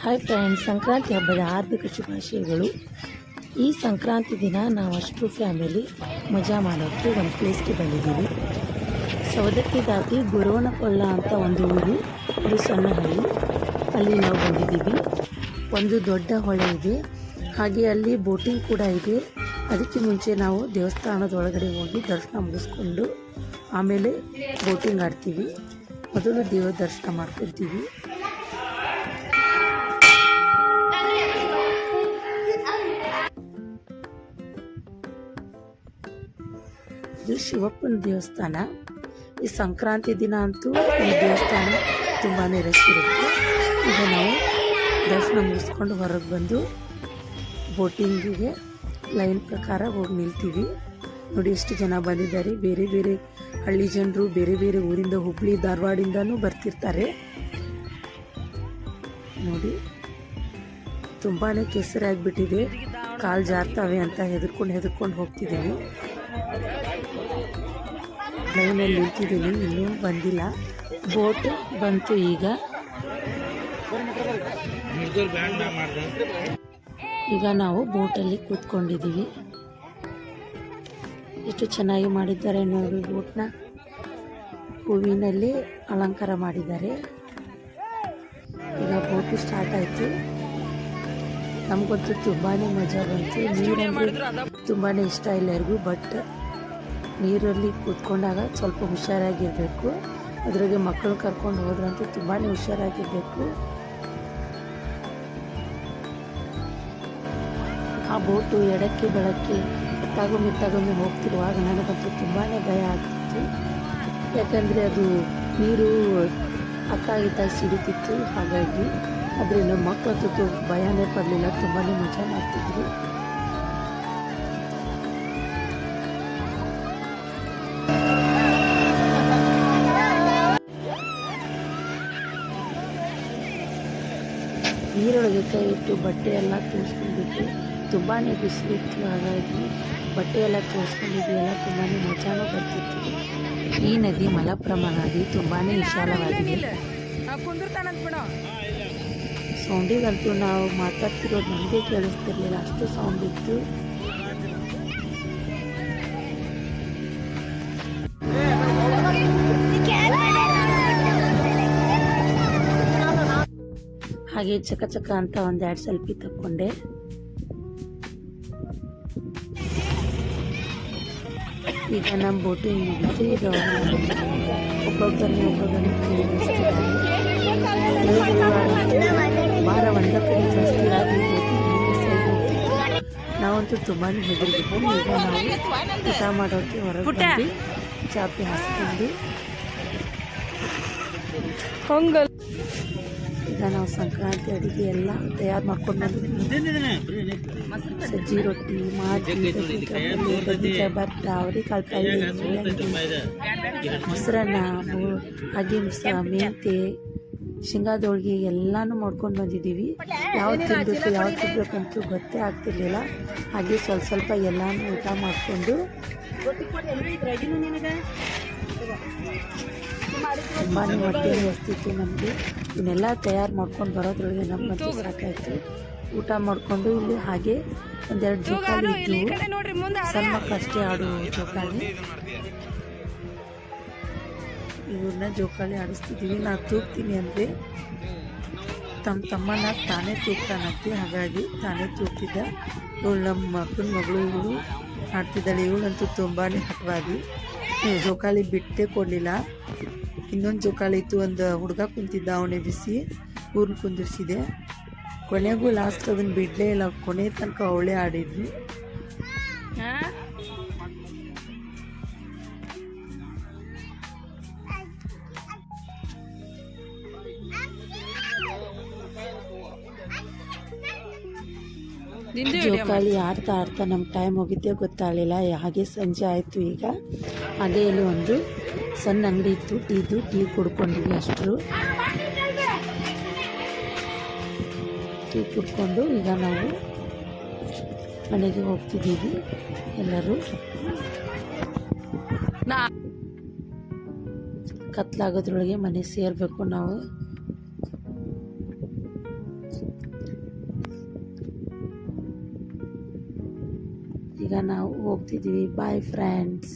Hi friends, Sankranti ಹಬ್ಬದ ಹಾರ್ದಿಕ ಶುಭಾಶಯಗಳು. ಈ ಸಂಕ್ರಾಂತಿ ದಿನ ನಾವು ಅಷ್ಟು ಫ್ಯಾಮಿಲಿ ಮಜಾ ಮಾಡೋಕ್ಕೆ ಒಂದು ಪ್ಲೇಸ್ಗೆ ಬಂದಿದ್ದೀವಿ. ಸವದತ್ತಿ ದಾಟಿ ಗುರವನಕೊಳ್ಳ ಅಂತ ಒಂದು ಊರು, ಒಂದು ಸಣ್ಣ ಹಳ್ಳಿ. ಅಲ್ಲಿ ನಾವು ಬಂದಿದ್ದೀವಿ. ಒಂದು ದೊಡ್ಡ ಹೊಳೆ ಇದೆ, ಹಾಗೆ ಅಲ್ಲಿ ಬೋಟಿಂಗ್ ಕೂಡ ಇದೆ. ಅದಕ್ಕೆ ಮುಂಚೆ ನಾವು ದೇವಸ್ಥಾನದೊಳಗಡೆ ಹೋಗಿ ದರ್ಶನ ಮುಗಿಸ್ಕೊಂಡು ಆಮೇಲೆ ಬೋಟಿಂಗ್ ಆಡ್ತೀವಿ. ಮೊದಲು ದೇವರ ದರ್ಶನ ಮಾಡ್ಕೊಳ್ತೀವಿ. ಇದು ಶಿವಪ್ಪನ ದೇವಸ್ಥಾನ. ಈ ಸಂಕ್ರಾಂತಿ ದಿನ ಅಂತೂ ಈ ದೇವಸ್ಥಾನ ತುಂಬಾ ರಶ್ ಇರುತ್ತೆ. ಈಗ ನಾವು ದರ್ಶನ ಮುಗಿಸ್ಕೊಂಡು ಹೊರಗೆ ಬಂದು ಬೋಟಿಂಗಿಗೆ ಲೈನ್ ಪ್ರಕಾರ ಹೋಗಿ ನಿಲ್ತೀವಿ. ನೋಡಿ ಎಷ್ಟು ಜನ ಬಂದಿದ್ದಾರೆ. ಬೇರೆ ಬೇರೆ ಹಳ್ಳಿ ಜನರು, ಬೇರೆ ಬೇರೆ ಊರಿಂದ, ಹುಬ್ಳಿ ಧಾರವಾಡಿಂದನೂ ಬರ್ತಿರ್ತಾರೆ. ನೋಡಿ ತುಂಬಾ ಕೆಸರಾಗಿಬಿಟ್ಟಿದೆ. ಕಾಲು ಜಾರ್ತವೆ ಅಂತ ಹೆದರ್ಕೊಂಡು ಹೋಗ್ತಿದ್ದೀವಿ. ಲೈನಲ್ಲಿ ನಿಂತಿದ್ದೀನಿ, ಇನ್ನೂ ಬಂದಿಲ್ಲ. ಬೋಟ್ ಬಂತು. ಈಗ ನಾವು ಬೋಟಲ್ಲಿ ಕೂತ್ಕೊಂಡಿದ್ದೀವಿ. ಎಷ್ಟು ಚೆನ್ನಾಗಿ ಮಾಡಿದ್ದಾರೆ ನೋಡಿ. ಬೋಟ್ನ ಹೂವಿನಲ್ಲಿ ಅಲಂಕಾರ ಮಾಡಿದ್ದಾರೆ. ಈಗ ಬೋಟು ಸ್ಟಾರ್ಟ್ ಆಯಿತು. ನಮಗಂತೂ ತುಂಬಾ ಮಜಾ ಬಂತು. ನೀರಂದರೆ ತುಂಬಾ ಇಷ್ಟ ಎಲ್ಲರಿಗೂ. ಬಟ್ ನೀರಲ್ಲಿ ಕೂತ್ಕೊಂಡಾಗ ಸ್ವಲ್ಪ ಹುಷಾರಾಗಿರಬೇಕು. ಅದ್ರಾಗೆ ಮಕ್ಕಳು ಕರ್ಕೊಂಡು ಹೋದ್ರಂತೂ ತುಂಬಾ ಹುಷಾರಾಗಿರಬೇಕು. ಆ ಬೋಟು ಎಡಕ್ಕೆ ಬೆಳಕ್ಕೆ ತಾಗೊಮ್ಮೆ ಹೋಗ್ತಿರುವಾಗ ನನಗಂತೂ ತುಂಬಾ ಭಯ ಆಗ್ತಿತ್ತು. ಯಾಕಂದರೆ ಅದು ನೀರು ಅಕ್ಕಾಗಿದ್ದಾಗ ಸಿಡಿತಿತ್ತು. ಹಾಗಾಗಿ ಅದರಿಂದ ಮಕ್ಕಳಂತೂ ಭಯನೇ ಪಡಲಿಲ್ಲ, ತುಂಬಾ ಮಜಾ ಮಾಡ್ತಿದ್ರು. ನೀರೊಳಗೆ ಕೈ ಇಟ್ಟು ಬಟ್ಟೆ ಎಲ್ಲ ತೋರಿಸ್ಕೊಂಡ್ಬಿಟ್ಟು ತುಂಬಾ ಬಿಸಿಲಿತ್ತು. ಹಾಗಾಗಿ ಬಟ್ಟೆ ಎಲ್ಲ ತೋರಿಸ್ಕೊಂಡಿದ್ವಿ. ಎಲ್ಲ ತುಂಬಾ ಮಜಾನೂ ಬರ್ತಿತ್ತು. ಈ ನದಿ ಮಲಪ್ರಭಾ ನದಿ ತುಂಬಾ ವಿಶಾಲವಾಗಿದೆ. ಸೌಂಡಿಗಂತೂ ನಾವು ಮಾತಾಡ್ತಿರೋದು ನಮಗೆ ಕೇಳಿಸ್ತಿರ್ಲಿಲ್ಲ, ಅಷ್ಟು ಸೌಂಡ್ ಇತ್ತು. ಹಾಗೆ ಚಕ ಅಂತ ಒಂದೆರಡು ಸೆಲ್ಫಿ ತಕ್ಕೊಂಡೆ. ಈಗ ನಮ್ಮ ಬೋಟಿಂಗ್ ಮುಗಿತು. ಈಗ ಒಬ್ಬೊಬ್ಬರನ್ನೇ ಭಾರ ಒಂದ ಕಡೆ ಜಾಸ್ತಿ ಆಗಿ ನಾವಂತೂ ತುಂಬಾ ಹೆದರಿಬಿಟ್ಟು ಈಗ ನಾವು ಊಟ ಮಾಡೋಕ್ಕೆ ಹೊರಗೆ ಬಂದು ಚಾಪೆ ಹಾಸ್ಕೊಂಡು ಈಗ ನಾವು ಸಂಕ್ರಾಂತಿ ಅಡುಗೆ ಎಲ್ಲ ತಯಾರು ಮಾಡ್ಕೊಂಡು ಸಜ್ಜಿ ರೊಟ್ಟಿ, ಮಾಜಿ, ಬದನೆಕಾಯಿ ಭತ್ತ, ಅವರೆಕಾಳು ಪಲ್ಯ, ಮೊಸರನ್ನ, ಹಾಗೆ ಮೆಂತೆ, ಶೇಂಗಾದೊಳಗೆ ಎಲ್ಲನೂ ಮಾಡ್ಕೊಂಡು ಬಂದಿದ್ದೀವಿ. ಯಾವ್ದು ತಿನ್ಬೇಕಂತೂ ಗೊತ್ತೇ ಆಗ್ತಿರ್ಲಿಲ್ಲ. ಹಾಗೆ ಸ್ವಲ್ಪ ಎಲ್ಲನೂ ಊಟ ಮಾಡಿಕೊಂಡು ತುಂಬಾ ಹೊಟ್ಟೆ ಹಸ್ತಿತ್ತು ನಮಗೆ. ಇವನ್ನೆಲ್ಲ ತಯಾರು ಮಾಡ್ಕೊಂಡು ಬರೋದ್ರೊಳಗೆ ನಮಗಂತೂ ಸಾಕಾಯಿತು. ಊಟ ಮಾಡಿಕೊಂಡು ಇಲ್ಲಿ ಹಾಗೆ ಒಂದೆರಡು ಜೋಕಾಲಿ ಇದ್ದು, ಸಣ್ಣ ಮಕ್ಕಳಷ್ಟೇ ಆಡೋ ಜೋಕಾಲಿ. ಇವ್ರನ್ನ ಜೋಕಾಲಿ ಆಡಿಸ್ತಿದ್ದೀವಿ. ನಾನು ತೂಗ್ತೀನಿ ಅಂದರೆ ತಮ್ಮನ ತಾನೇ ತೂಗ್ತಾನಂತೆ. ಹಾಗಾಗಿ ತಾನೇ ತೂಗ್ತಿದ್ದ. ಇವಳು ನಮ್ಮ ಮಕ್ಕಳ ಮಗಳು, ಇವಳು ಆಡ್ತಿದ್ದಾಳೆ. ಇವಳಂತೂ ತುಂಬಾ ಹಠವಾದಿ. ಜೋಕಾಲಿ ಬಿಟ್ಟೇ ಕೊಡಲಿಲ್ಲ. ಇನ್ನೊಂದು ಜೋಕಾಲಿ ಇತ್ತು, ಒಂದು ಹುಡುಗ ಕುಂತಿದ್ದ, ಅವನೇ ಬಿಸಿ ಊರ್ನ ಕುಂದಿರ್ಸಿದೆ. ಕೊನೆಗೂ ಲಾಸ್ಟ್ ಅದನ್ನು ಬಿಡಲೇ ಇಲ್ಲ. ಕೊನೆ ತನಕ ಅವಳೇ ಆಡಿದ್ವಿ. ಜೋಕಾಲಿ ಆಡ್ತಾ ನಮ್ಮ ಟೈಮ್ ಹೋಗಿದ್ದೇ ಗೊತ್ತಾಗಲಿಲ್ಲ. ಹಾಗೆ ಸಂಜೆ ಆಯಿತು. ಈಗ ಹಾಗೆ ಇಲ್ಲಿ ಒಂದು ಸಣ್ಣ ಅಂಗಡಿ ಇತ್ತು, ಟೀ ಕುಡ್ಕೊಂಡಿದ್ವಿ. ಅಷ್ಟರು ಟೀ ಕುಡ್ಕೊಂಡು ಈಗ ನಾವು ಮನೆಗೆ ಹೋಗ್ತಿದ್ದೀವಿ ಎಲ್ಲರೂ. ಕತ್ಲಾಗೋದ್ರೊಳಗೆ ಮನೆ ಸೇರಬೇಕು ನಾವು. ಈಗ ನಾವು ಹೋಗ್ತಿದ್ದೀವಿ. Bye friends.